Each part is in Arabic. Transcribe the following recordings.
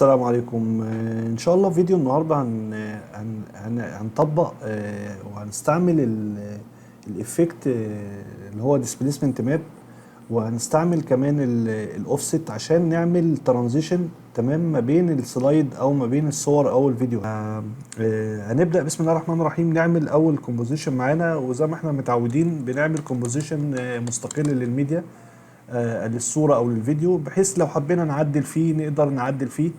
السلام عليكم. ان شاء الله فيديو النهارده هنطبق وهنستعمل الافكت اللي هو ديسبيسمنت ماب، وهنستعمل كمان الاوفست عشان نعمل ترانزيشن تمام ما بين السلايد او ما بين الصور او الفيديو. هنبدا بسم الله الرحمن الرحيم. نعمل اول كومبوزيشن معانا، وزي ما احنا متعودين بنعمل كومبوزيشن مستقل للميديا للصورة أو للفيديو، بحيث لو حبينا نعدل فيه نقدر نعدل فيه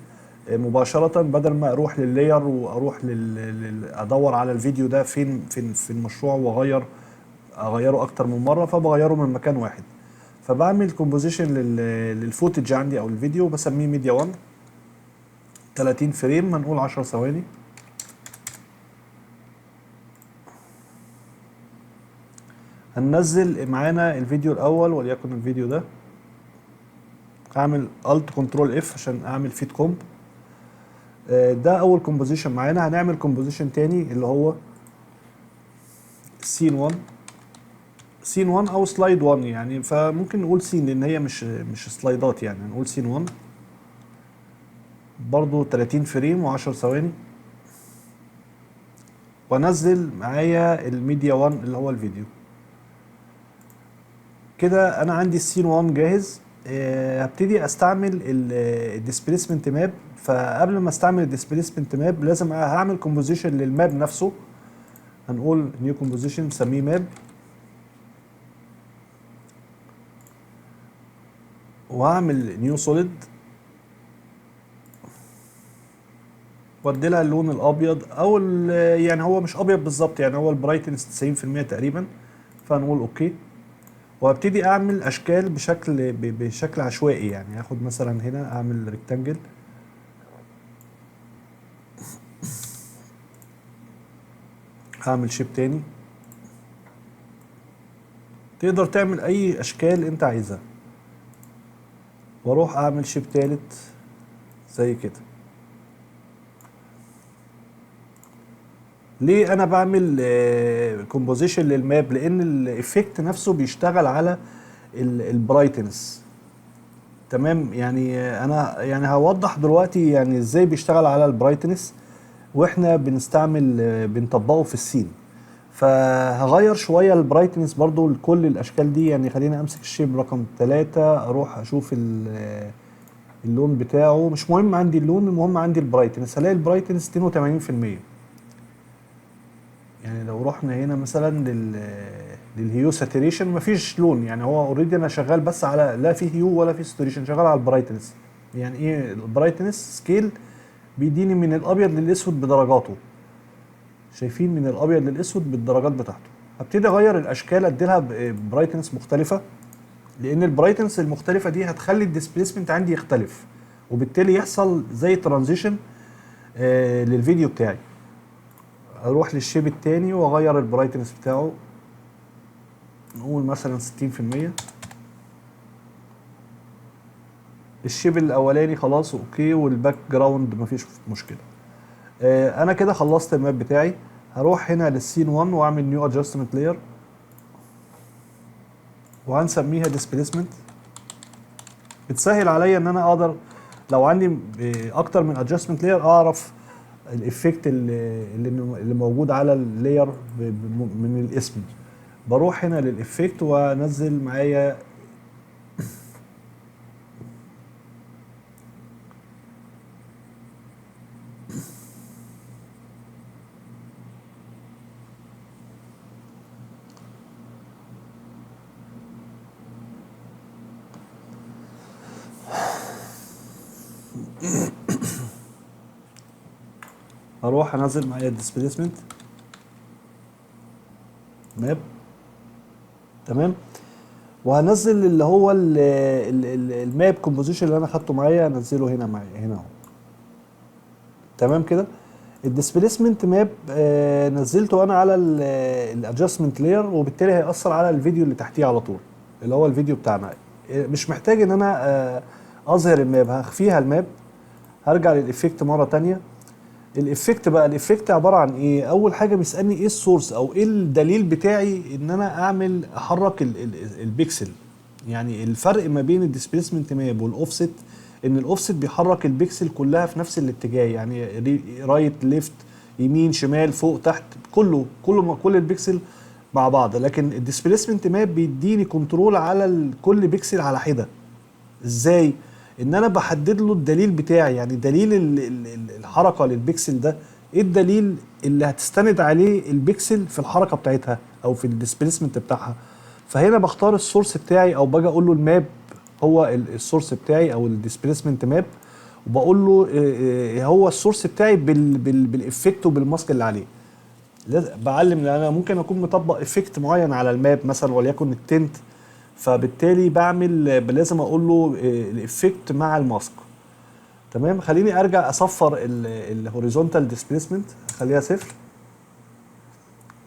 مباشرة، بدل ما أروح لللاير وأروح أدور على الفيديو ده فين في المشروع أغيره أكتر من مرة، فبغيره من مكان واحد. فبعمل كومبوزيشن للفوتج عندي أو الفيديو، بسميه ميديا 1 30 فريم، هنقول 10 ثواني. هننزل معانا الفيديو الاول وليكن الفيديو ده، اعمل الت كنترول اف عشان اعمل فيد كومب. ده اول كومبوزيشن معانا. هنعمل كومبوزيشن تاني اللي هو سين 1 او سلايد 1 يعني، فممكن نقول سين لان هي مش سلايدات، يعني نقول سين 1 برضو 30 فريم و10 ثواني، وانزل معايا الميديا 1 اللي هو الفيديو. كده انا عندي السين 1 جاهز. هبتدي استعمل الديسبيسمنت ماب. فقبل ما استعمل الديسبيسمنت ماب لازم هعمل كومبوزيشن للماب نفسه. هنقول نيو كومبوزيشن نسميه ماب، وهعمل نيو سوليد وادي لها اللون الابيض، او يعني هو مش ابيض بالظبط، يعني هو البرايتنس 90% تقريبا. فهنقول اوكي، وهبتدي اعمل اشكال بشكل عشوائي. يعني هاخد مثلا هنا اعمل ريكتانجل، هعمل شيب تاني، تقدر تعمل اي اشكال انت عايزها، واروح اعمل شيب تالت زي كده. ليه انا بعمل كومبوزيشن للماب؟ لان الايفكت نفسه بيشتغل على البرايتنس. تمام، يعني انا يعني هوضح دلوقتي يعني ازاي بيشتغل على البرايتنس واحنا بنطبقه في السين. فهغير شويه البرايتنس برضو لكل الاشكال دي. يعني خلينا امسك الشيب رقم 3، اروح اشوف اللون بتاعه. مش مهم عندي اللون، المهم عندي البرايتنس. هلاقي البرايتنس 82%. يعني لو رحنا هنا مثلا للهيو ساتوريشن مفيش لون، يعني هو اوريدي انا شغال بس على لا في هيو ولا في ساتوريشن، شغال على البرايتنس. يعني ايه البرايتنس سكيل؟ بيديني من الابيض للاسود بدرجاته. شايفين من الابيض للاسود بالدرجات بتاعته. هبتدي اغير الاشكال، اديلها برايتنس مختلفه، لان البرايتنس المختلفه دي هتخلي الديسبيسمنت عندي يختلف، وبالتالي يحصل زي ترانزيشن للفيديو بتاعي. اروح للشيب التاني واغير البرايتنس بتاعه، نقول مثلا 60%. الشيب الاولاني خلاص اوكي، والباك جراوند مفيش مشكله. انا كده خلصت الماب بتاعي. هروح هنا للسين 1 واعمل نيو ادجستمنت لاير، وهنسميها ديسبيسمنت. بتسهل عليا ان انا اقدر لو عندي اكتر من ادجستمنت لاير اعرف الافكت اللي موجود على اللاير من الاسم. بروح هنا للافكت وانزل معايا هروح انزل معايا الديسبيسمنت ماب. تمام، وهنزل اللي هو الماب كومبوزيشن اللي انا خدته معايا، انزله هنا معايا هنا اهو. تمام كده. الديسبيسمنت ماب نزلته انا على الادجستمنت لاير، وبالتالي هيأثر على الفيديو اللي تحتيه على طول، اللي هو الفيديو بتاعنا. مش محتاج ان انا اظهر الماب، هخفيها الماب. هرجع للإفكت مرة تانية. الإفكت عبارة عن ايه؟ اول حاجة بيسألني ايه السورس او ايه الدليل بتاعي ان انا احرك البيكسل. يعني الفرق ما بين الديسبيسمنت ماب والاوفست ان الاوفست بيحرك البكسل كلها في نفس الاتجاه، يعني رايت ليفت يمين شمال فوق تحت، كل البكسل مع بعض. لكن الديسبيسمنت ماب بيديني كنترول على كل بكسل على حده. ازاي؟ ان انا بحدد له الدليل بتاعي، يعني دليل الحركه للبكسل ده، ايه الدليل اللي هتستند عليه البكسل في الحركه بتاعتها او في الديسبيسمنت بتاعها. فهنا بختار السورس بتاعي، او باجي اقول له الماب هو السورس بتاعي او الديسبيسمنت ماب، وبقول له هو السورس بتاعي بالافكت وبالماسك اللي عليه. بعلم ان انا ممكن اكون مطبق افكت معين على الماب مثلا وليكن التنت، فبالتالي لازم اقول له الافكت مع الماسك. تمام. خليني ارجع اصفر الهوريزونتال ديسبيسمنت، اخليها صفر،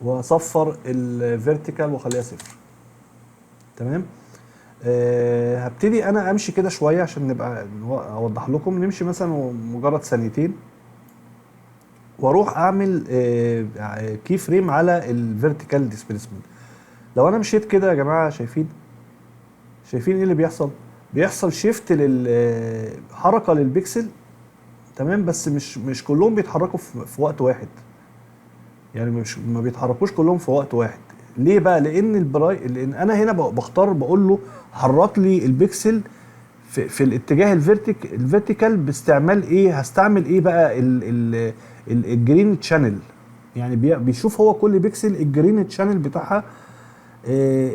واصفر الفيرتيكال واخليها صفر. تمام. هبتدي انا امشي كده شويه عشان نبقى اوضح لكم. نمشي مثلا مجرد ثانيتين، واروح اعمل كي فريم على الفيرتيكال ديسبيسمنت. لو انا مشيت كده يا جماعه، شايفين ايه اللي بيحصل؟ بيحصل شيفت حركه للبكسل. تمام. بس مش كلهم بيتحركوا في وقت واحد، يعني ما بيتحركوش كلهم في وقت واحد. ليه بقى؟ لان انا هنا بختار، بقول له حرك لي البكسل في الاتجاه الفيرتيكال باستعمال ايه؟ هستعمل ايه بقى؟ الجرين تشانل. يعني بيشوف هو كل بكسل الجرين تشانل بتاعها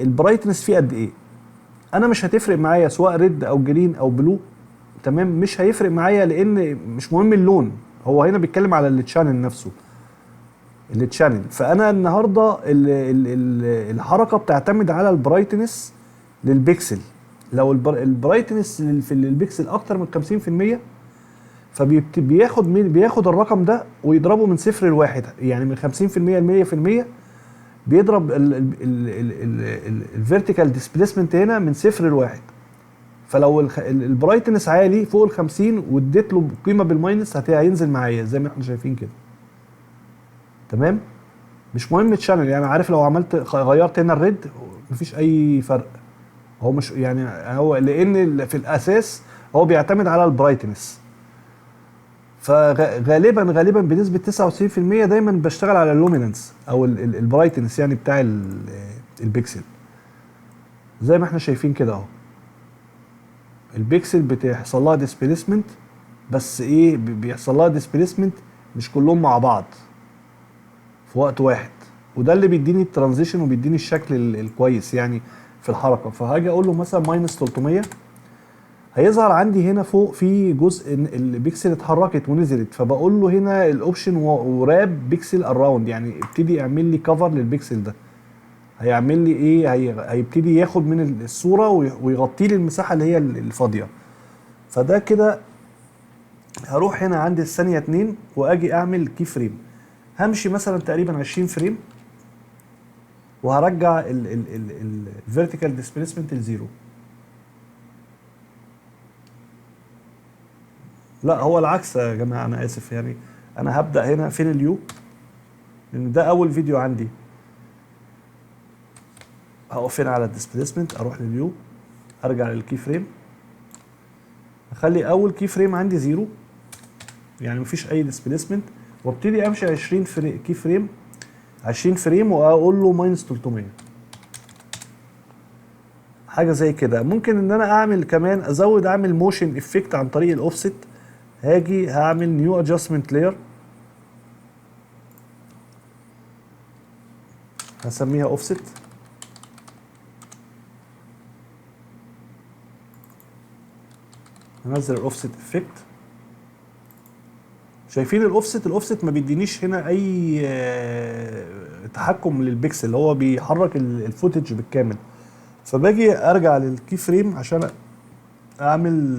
البرايتنس فيه قد ايه. انا مش هتفرق معايا سواء ريد او جرين او بلو. تمام. مش هيفرق معايا لان مش مهم اللون، هو هنا بيتكلم على التشانل نفسه، التشانل. فانا النهارده الحركه بتعتمد على البرايتنس للبكسل. لو البرايتنس في البكسل اكتر من 50%، بياخد الرقم ده ويضربه من صفر لواحد، يعني من 50% ل 100%. بيضرب الفيرتيكال ديسبيسمنت هنا من صفر لواحد. فلو البرايتنس عالي فوق ال 50 واديت له قيمه بالماينس، هينزل معايا زي ما احنا شايفين كده. تمام. مش مهم الشانل، يعني عارف لو غيرت هنا الريد مفيش اي فرق. هو مش يعني هو لان في الاساس هو بيعتمد على البرايتنس. فغالبا بنسبه 99% دايما بشتغل على اللومينانس او البرايتنس يعني بتاع البيكسل. زي ما احنا شايفين كده اهو، البيكسل بتحصل لها ديسبيسمنت، بس ايه؟ بيحصل لها ديسبيسمنت مش كلهم مع بعض في وقت واحد. وده اللي بيديني الترانزيشن وبيديني الشكل الكويس يعني في الحركه. فهاجي اقول له مثلا ماينس 300، هيظهر عندي هنا فوق في جزء البيكسل اتحركت ونزلت. فبقول له هنا الاوبشن وراب بيكسل اراوند، يعني ابتدي اعمل لي كفر للبيكسل ده. هيعمل لي ايه؟ هيبتدي ياخد من الصوره ويغطي لي المساحه اللي هي الفاضيه. فده كده. هروح هنا عند الثانيه 2 واجي اعمل كي فريم. همشي مثلا تقريبا 20 فريم، وهرجع الفيرتيكال ديسبيسمنت لزيرو. لا، هو العكس يا جماعه، انا اسف يعني. انا هبدا هنا فين اليو، لان ده اول فيديو عندي. هقف هنا على الديسبيسمنت، اروح لليو، ارجع للكي فريم، اخلي اول كي فريم عندي زيرو، يعني مفيش اي ديسبيسمنت، وابتدي امشي 20 كي فريم، 20 فريم، واقول له ماينس 300. حاجه زي كده. ممكن ان انا اعمل كمان اعمل موشن افكت عن طريق الاوفست. هاجي هعمل نيو ادجستمنت لاير، هسميها اوفست. هنزل الاوفست افكت. شايفين الاوفست ما بيدينيش هنا اي تحكم للبكسل، اللي هو بيحرك الفوتج بالكامل. فباجي ارجع للكي فريم عشان اعمل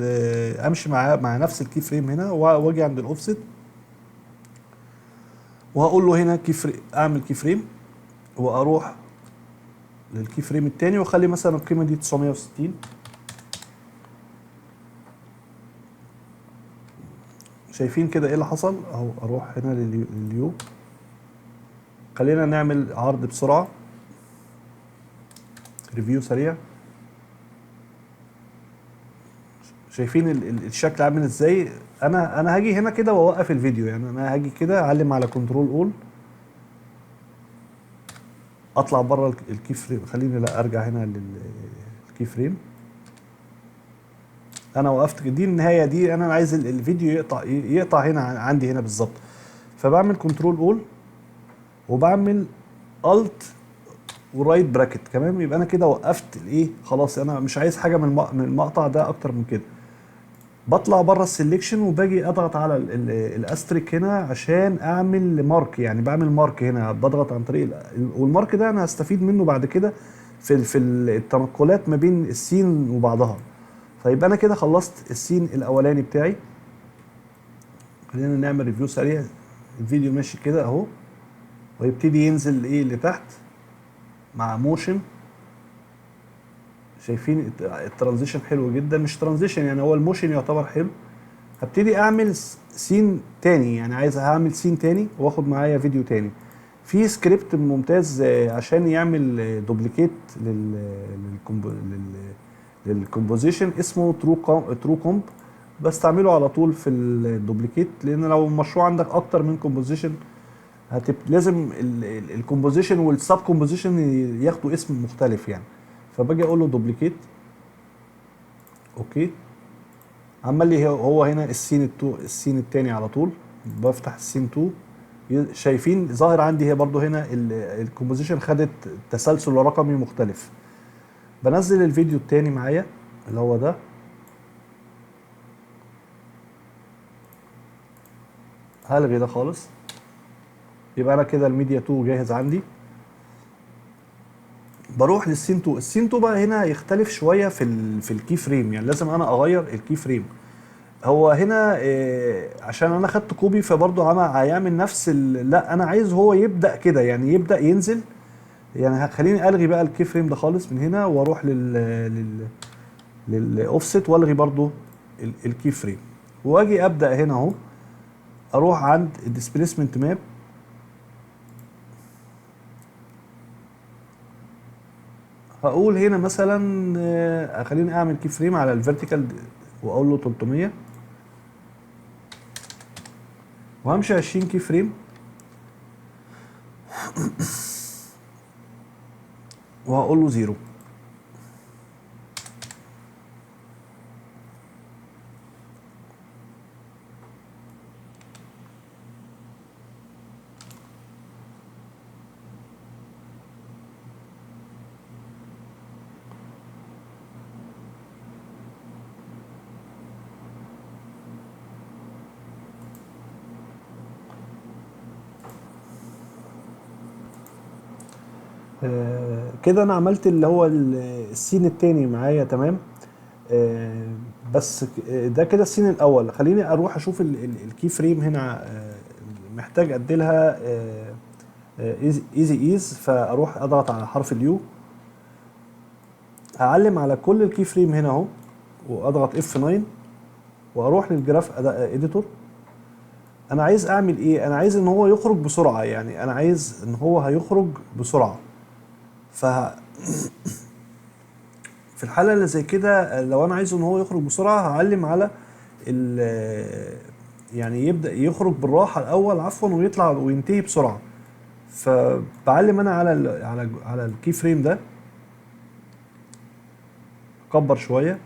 امشي مع نفس الكي فريم هنا، واجي عند الاوفست وهقول له هنا اعمل كي فريم، واروح للكي فريم الثاني واخلي مثلا القيمه دي 960. شايفين كده ايه اللي حصل اهو. اروح هنا لليو، خلينا نعمل عرض بسرعه، ريفيو سريع. شايفين الشكل عامل ازاي. انا هاجي هنا كده واوقف الفيديو، يعني انا هاجي كده اعلم على كنترول اول، اطلع بره الكي فريم. خليني لا ارجع هنا للكي فريم. انا وقفت دي النهايه دي، انا عايز الفيديو يقطع هنا عندي هنا بالظبط. فبعمل كنترول اول وبعمل الت ورايت براكت كمان، يبقى انا كده وقفت الايه، خلاص انا مش عايز حاجه من المقطع ده اكتر من كده. بطلع بره السلكشن وباجي اضغط على الاستريك هنا عشان اعمل مارك، يعني بعمل مارك هنا، بضغط عن طريق والمارك ده انا هستفيد منه بعد كده في التنقلات ما بين السين وبعضها. فيبقى انا كده خلصت السين الاولاني بتاعي. خلينا نعمل ريفيو سريع. الفيديو ماشي كده اهو، ويبتدي ينزل ايه لتحت مع موشن. شايفين الترانزيشن حلو جدا، مش ترانزيشن يعني هو الموشن يعتبر حلو. هبتدي اعمل سين تاني، يعني عايز هعمل سين تاني واخد معايا فيديو تاني. في سكريبت ممتاز عشان يعمل دوبليكيت للكومبوزيشن اسمه ترو كومب. بستعمله على طول في الدوبليكيت، لان لو المشروع عندك اكتر من كومبوزيشن لازم الكومبوزيشن والسب كومبوزيشن ياخدوا اسم مختلف يعني. فباجي اقول له دوبليكيت، اوكي. عمل لي هو هنا السين التاني على طول. بفتح السين 2، شايفين ظاهر عندي هي برضو هنا الكومبوزيشن خدت تسلسل رقمي مختلف. بنزل الفيديو التاني معايا اللي هو ده، هلغي ده خالص. يبقى انا كده الميديا 2 جاهز عندي. بروح للسين 2. السين 2 بقى هنا يختلف شويه في الكي فريم، يعني لازم انا اغير الكي فريم. هو هنا عشان انا خدت كوبي فبرضه هيعمل نفس لا انا عايز هو يبدا كده، يعني يبدا ينزل. يعني خليني الغي بقى الكي فريم ده خالص من هنا واروح للاوفست والغي برضه الكي فريم، واجي ابدا هنا اهو. اروح عند الديسبيسمنت ماب، هقول هنا مثلا خليني اعمل كي فريم على الفيرتيكال واقول له 300، وهمشي 20 كي فريم وهقول له 0. كده انا عملت اللي هو السين التاني معايا تمام. بس ده كده السين الاول. خليني اروح اشوف الكي فريم هنا محتاج اديلها ايز. فاروح اضغط على حرف اليو، هعلم على كل الكي فريم هنا اهو، واضغط F9 واروح للجراف اديتور. انا عايز اعمل ايه؟ انا عايز ان هو يخرج بسرعه، يعني انا عايز ان هو هيخرج بسرعه. ف في الحاله اللي زي كده لو انا عايزه ان هو يخرج بسرعه هعلم على يعني يبدا يخرج بالراحه الاول عفوا ويطلع وينتهي بسرعه. فبعلم انا على الكي فريم ده، اكبر شويه،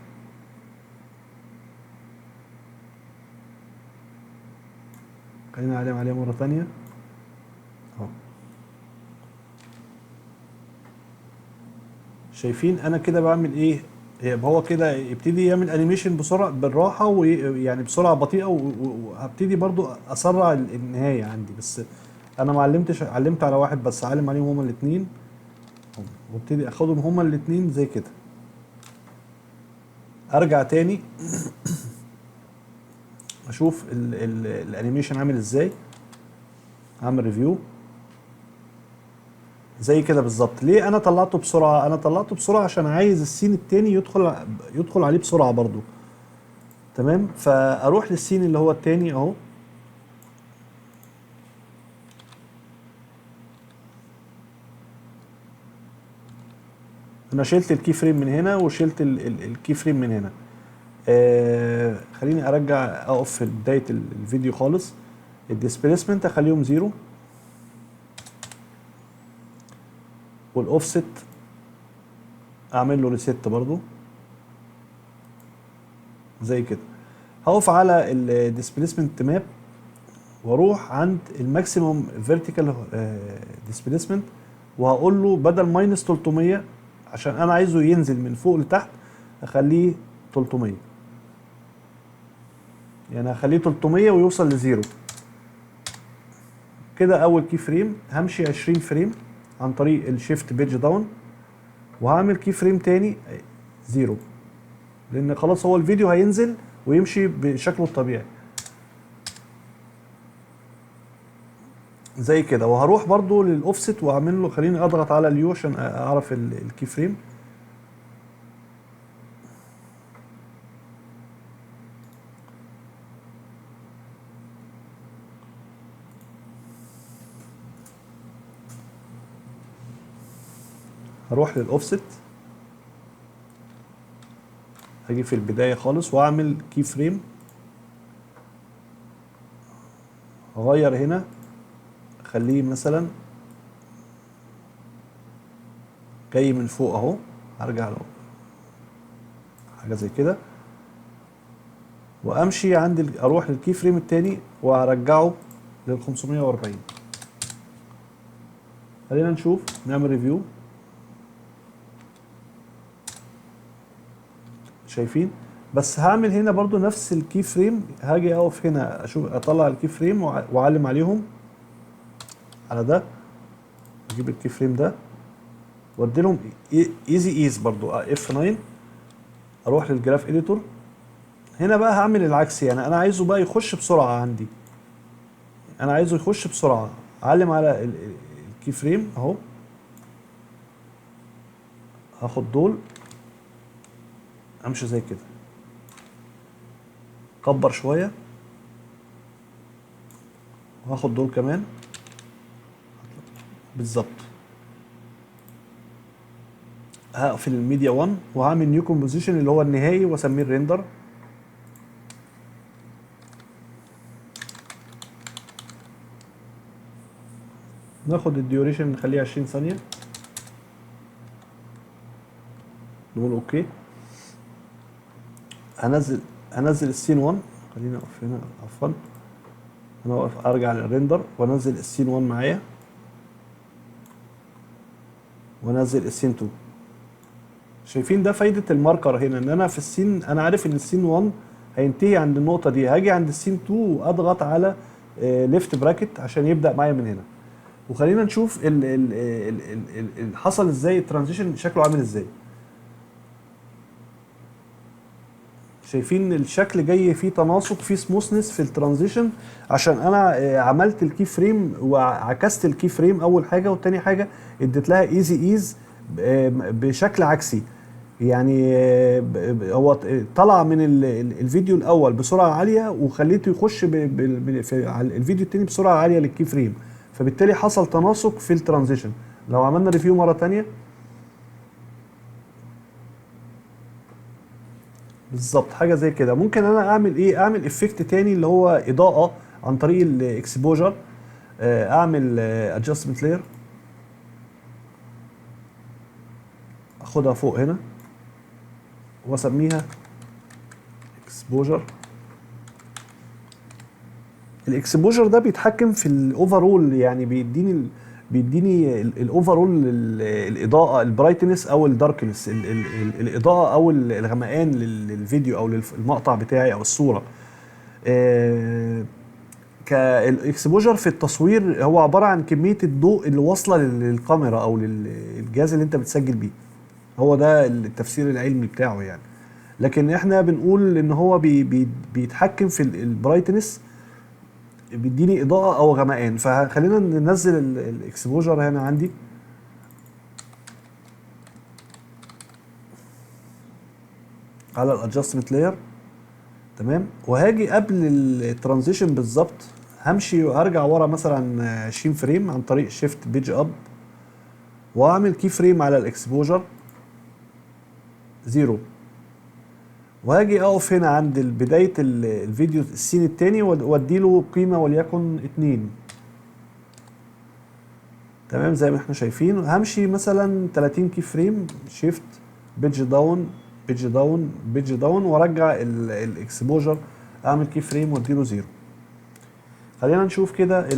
خلينا اعلم عليه مره ثانيه اهو. شايفين انا كده بعمل ايه؟ يبقى هو كده يبتدي يعمل انيميشن بسرعه بالراحه، ويعني بسرعه بطيئه، وهبتدي برضو اسرع النهايه عندي. بس انا ما علمت على واحد بس، علم عليهم هما الاثنين وابتدي اخدهم هما الاثنين زي كده. ارجع تاني اشوف الانيميشن عامل ازاي، اعمل ريفيو زي كده بالظبط. ليه انا طلعته بسرعه؟ انا طلعته بسرعه عشان عايز السين التاني يدخل عليه بسرعه برضو. تمام. فاروح للسين اللي هو التاني اهو. انا شلت الكي فريم من هنا وشلت الكي فريم من هنا. خليني ارجع اقف في بدايه الفيديو خالص. الديسبيسمنت اخليهم 0، والاوفست اعمل له ريست برضو زي كده. هقف على الديسبيسمنت ماب واروح عند الماكسيموم فيرتيكال ديسبيسمنت، وهقول له بدل ماينس 300 عشان انا عايزه ينزل من فوق لتحت اخليه 300، يعني هخليه 300 ويوصل لزيرو كده. اول كي فريم همشي 20 فريم عن طريق الشيفت بيج داون، وهعمل كي فريم تاني 0 لان خلاص هو الفيديو هينزل ويمشي بشكله الطبيعي زي كده. وهروح برضو للاوفست واعمل له، خليني اضغط على اليو عشان اعرف الكي فريم. هروح للاوفست، هاجي في البدايه خالص واعمل كي فريم، اغير هنا خليه مثلا جاي من فوق اهو، هرجع له حاجه زي كده، وامشي عند اروح للكي فريم التاني وارجعه لل 540. خلينا نشوف نعمل ريفيو. شايفين؟ بس هعمل هنا برضو نفس الكي فريم، هاجي اقف هنا اشوف اطلع الكي فريم واعلم عليهم على ده، اجيب الكي فريم ده وادي لهم ايزي ايز برضو اف 9. اروح للجراف اديتور، هنا بقى هعمل العكس، يعني انا عايزه بقى يخش بسرعه عندي، انا عايزه يخش بسرعه. اعلم على الكي فريم اهو، هاخد دول امشي زي كده، كبر شويه وهاخد دول كمان بالظبط. هقفل الميديا 1 وهعمل نيو كومبوزيشن اللي هو النهائي واسميه الريندر. ناخد الديوريشن نخليه 20 ثانيه، نقول اوكي. هنزل السين 1، خلينا اقف هنا عفوا، انا واقف ارجع للريندر وانزل السين 1 معايا وانزل السين 2. شايفين ده فايده الماركر هنا، ان انا في السين انا عارف ان السين 1 هينتهي عند النقطه دي، هاجي عند السين 2 واضغط على ليفت براكت عشان يبدا معايا من هنا. وخلينا نشوف ال حصل ازاي الترانزيشن، شكله عامل ازاي. شايفين الشكل جاي فيه تناسق، فيه سموثنس في الترانزيشن، عشان انا عملت الكي فريم وعكست الكي فريم اول حاجه، والتاني حاجه اديت لها ايز بشكل عكسي. يعني هو طلع من الفيديو الاول بسرعه عاليه وخليته يخش على الفيديو التاني بسرعه عاليه للكي فريم، فبالتالي حصل تناسق في الترانزيشن. لو عملنا ريفيو مره تانيه بالظبط حاجه زي كده. ممكن انا اعمل ايه، اعمل افكت تاني اللي هو اضاءه عن طريق الاكسبوجر. اعمل ادجستمنت لاير، اخدها فوق هنا واسميها اكسبوجر. الاكسبوجر ده بيتحكم في الاوفرول، يعني بيديني الاوفرول الاضاءه، البرايتنس او الداركنس، الاضاءه او الغمقان للفيديو او للمقطع بتاعي او الصوره. كالاكسبوجر في التصوير هو عباره عن كميه الضوء اللي واصله للكاميرا او للجهاز اللي انت بتسجل بيه، هو ده التفسير العلمي بتاعه يعني. لكن احنا بنقول ان هو بيتحكم في البرايتنس، بيديني اضاءه او غمقان. فخلينا ننزل الاكسبوجر هنا عندي على الادجستمنت لاير، تمام. وهاجي قبل الترانزيشن بالظبط همشي وارجع ورا مثلا 20 فريم عن طريق شيفت بيج اب، واعمل كي فريم على الاكسبوجر 0، وهاجي اقف هنا عند بدايه الفيديو السين التاني وادي له قيمه وليكن 2. تمام زي ما احنا شايفين. همشي مثلا 30 كي فريم، شيفت، بيدج داون، بيدج داون، بيدج داون، وارجع الاكسبوجر، اعمل كي فريم واديله 0. خلينا نشوف كده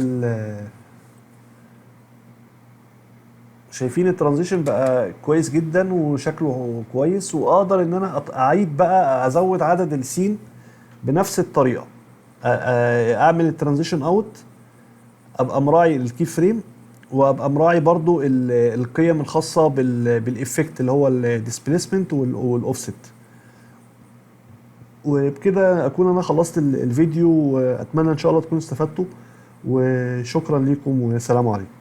شايفين الترانزيشن بقى كويس جدا وشكله كويس، واقدر ان انا اعيد بقى ازود عدد السين بنفس الطريقه. اعمل الترانزيشن اوت، ابقى مراعي الكي فريم، وابقى مراعي برضو القيم الخاصه بالافكت اللي هو الديسبيسمنت والاوفست. وبكده اكون انا خلصت الفيديو، واتمنى ان شاء الله تكونوا استفدتوا، وشكرا لكم والسلام عليكم.